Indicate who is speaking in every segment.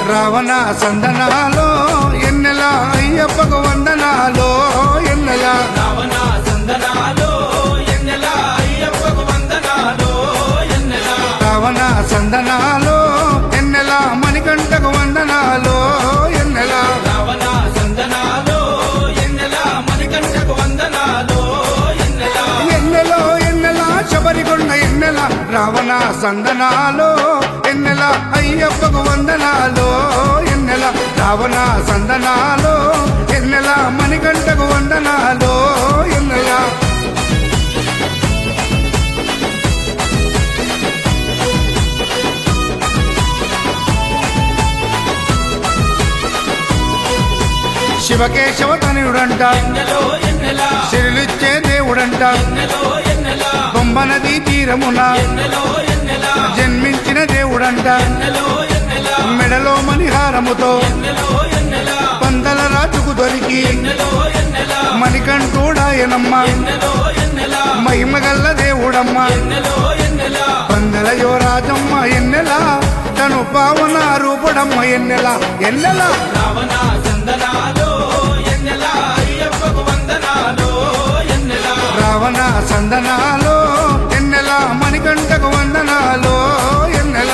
Speaker 1: రావణ సందనాలో ఎన్నెల అయ్యప్పకు వందనాలో ఎన్నెల
Speaker 2: రావణ సందనాలో ఎన్నెల అయ్యప్పకు వందనాలో ఎన్నెల
Speaker 1: రావణ సందనాలో ఎన్నెల మణికంఠకు వందనాలో ఎన్నెల
Speaker 2: రావణ సందనాలో ఎన్నెల మణికంఠకు వందనాలో ఎన్నెల
Speaker 1: ఎన్నెలో ఎన్నెల శబరికొండ ఎన్నెల రావణ సందనాలో ఎన్నెల అయ్యప్పకు వందనాలో ఎన్నెల రావణ సందనాలో ఎన్నెల మణికంఠకు వందనాలో ఎన్నెల శివకేశవ తనయుడంట
Speaker 2: ఎన్నెలో ఎన్నెల
Speaker 1: శిరులిచ్చే దేవుడంట
Speaker 2: ఎన్నెలో ఎన్నెల
Speaker 1: బొమ్మ నదీ తీరమున
Speaker 2: ఎన్నెలో ఎన్నెల
Speaker 1: జన్మించిన దేవుడంట
Speaker 2: ఎన్నెలో ఎన్నెల
Speaker 1: మెడలో మణిహారముతో
Speaker 2: ఎన్నెలో ఎన్నెల
Speaker 1: పందల రాజుకు దొరికి
Speaker 2: ఎన్నెలో ఎన్నెల
Speaker 1: మణికంఠుడాయనమ్మ
Speaker 2: ఎన్నెలో ఎన్నెల
Speaker 1: మహిమగల్ల దేవుడమ్మ
Speaker 2: ఎన్నెలో ఎన్నెల
Speaker 1: పందల యువరాజమ్మ ఎన్నెల తను పావన రూపుడమ్మ ఎన్నెల ఎన్నెల
Speaker 2: రావణ సందనాలో ఎన్నెల అయ్యప్పకు వందనాలో ఎన్నెల
Speaker 1: రావణ సందనాలో ఎన్నెల మణికంఠకు వందనాలో ఎన్నెల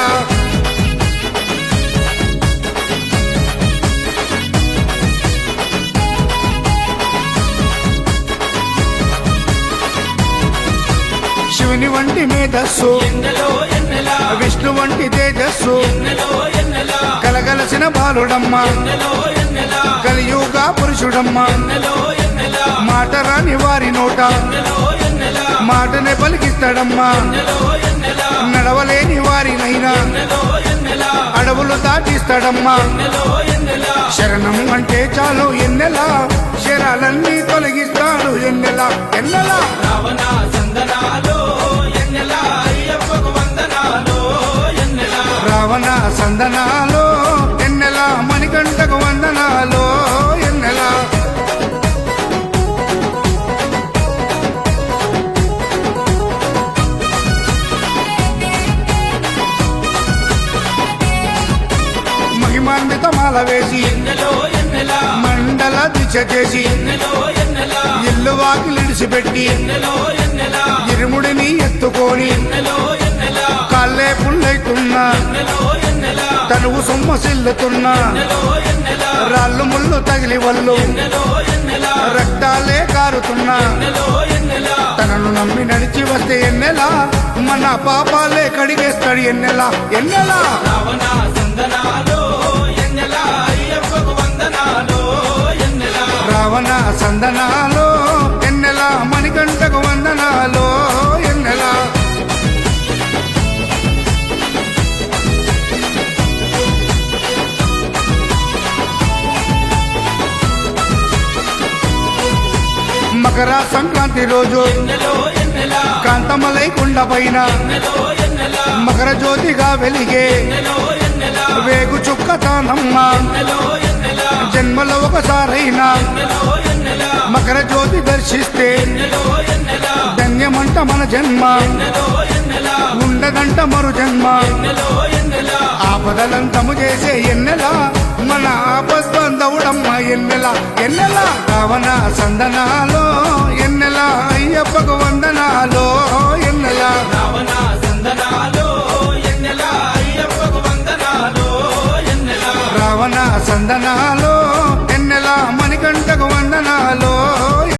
Speaker 1: శివుని వంటి మేధస్సు
Speaker 2: ఎన్నెలో ఎన్నెల
Speaker 1: విష్ణు వంటి తేజస్సు
Speaker 2: ఎన్నెలో ఎన్నెల
Speaker 1: కలగలసిన బాలుడమ్మ
Speaker 2: ఎన్నెలో ఎన్నెల
Speaker 1: కలియుగ పురుషుడమ్మ
Speaker 2: ఎన్నెలో ఎన్నెల
Speaker 1: మాట రాని వారి నోట
Speaker 2: ఎన్నెలో ఎన్నెల
Speaker 1: మాటనే పలికిస్తాడమ్మా
Speaker 2: ఎన్నెలో ఎన్నెల
Speaker 1: నడవలేని వారినైనా
Speaker 2: ఎన్నెలో ఎన్నెల
Speaker 1: అడవులు దాటిస్తాడమ్మా
Speaker 2: ఎన్నెలో ఎన్నెల
Speaker 1: శరణం అంటే చాలు ఎన్నెల శరాలన్నీ తొలగిస్తాడు ఎన్నెల ఎన్నెల
Speaker 2: రావణ సందనాలో ఎన్నెల అయ్యప్పకు వందనాలో ఎన్నెల
Speaker 1: రావణ సందనాలో ఎన్నెల మణికంఠకు వందనాలో ఎన్నెల మహిమాన్విత మాల వేసి
Speaker 2: ఎన్నెలో ఎన్నెల
Speaker 1: మండల దిశ చేసి
Speaker 2: ఎన్నెలో ఎన్నెల
Speaker 1: ఇల్లు వాకిలిడిసిపెట్టి
Speaker 2: ఎన్నెలో ఎన్నెల
Speaker 1: ఇరుముడిని ఎత్తుకొని
Speaker 2: ఎన్నెలో ఎన్నెల
Speaker 1: కాళ్ళే పుల్లైతున్నా
Speaker 2: ఎన్నెలో ఎన్నెల
Speaker 1: తనువు సొమ్మసిల్లుతున్నా
Speaker 2: ఎన్నెలో ఎన్నెల
Speaker 1: రాళ్ళు ముళ్ళు తగిలి వల్లు
Speaker 2: ఎన్నెలో ఎన్నెల
Speaker 1: రక్తాలే కారుతున్నా
Speaker 2: ఎన్నెలో ఎన్నెల
Speaker 1: తనను నమ్మి నడిచి వస్తే ఎన్నెలా మన పాపాలే కడిగేస్తాడు ఎన్నెలా ఎన్నెలా
Speaker 2: రావణ సందనాలో ఎన్నెల అయ్యప్పకు వందనాలో ఎన్నెల
Speaker 1: రావణ సందనాలో ఎన్నెలా మణికంఠకు వందనాలో ఎన్నెలా మకర సంక్రాంతి రోజు
Speaker 2: ఎన్నెలో ఎన్నెల
Speaker 1: కాంతమలై కుండ పైన
Speaker 2: ఎన్నెలో ఎన్నెల
Speaker 1: మకర జ్యోతిగా వెలిగే
Speaker 2: ఎన్నెలో ఎన్నెల
Speaker 1: వేగు చుక్క తానమ్మ
Speaker 2: ఎన్నెలో ఎన్నెల
Speaker 1: జన్మలో ఒకసారైనా
Speaker 2: ఎన్నెలో ఎన్నెల
Speaker 1: మకర జ్యోతి దర్శిస్తే
Speaker 2: ఎన్నెలో ఎన్నెల
Speaker 1: ధన్యమంట మన జన్మ
Speaker 2: ఎన్నెలో ఎన్నెల
Speaker 1: ఉండదంట మరు జన్మ
Speaker 2: ఎన్నెలో ఎన్నెల
Speaker 1: ఆపదలంతము చేసే ఎన్నెల మన ఆపద్బంధవుడమ్మ ఎన్నెల ఎన్నెల రావణ సందనాలో ఎన్నెల అయ్యప్పకు వందనాలో ఎన్నెల
Speaker 2: రావణ సందనాలో ఎన్నెల అయ్యప్పకు వందనాలో ఎన్నెల
Speaker 1: రావణ సందనాలో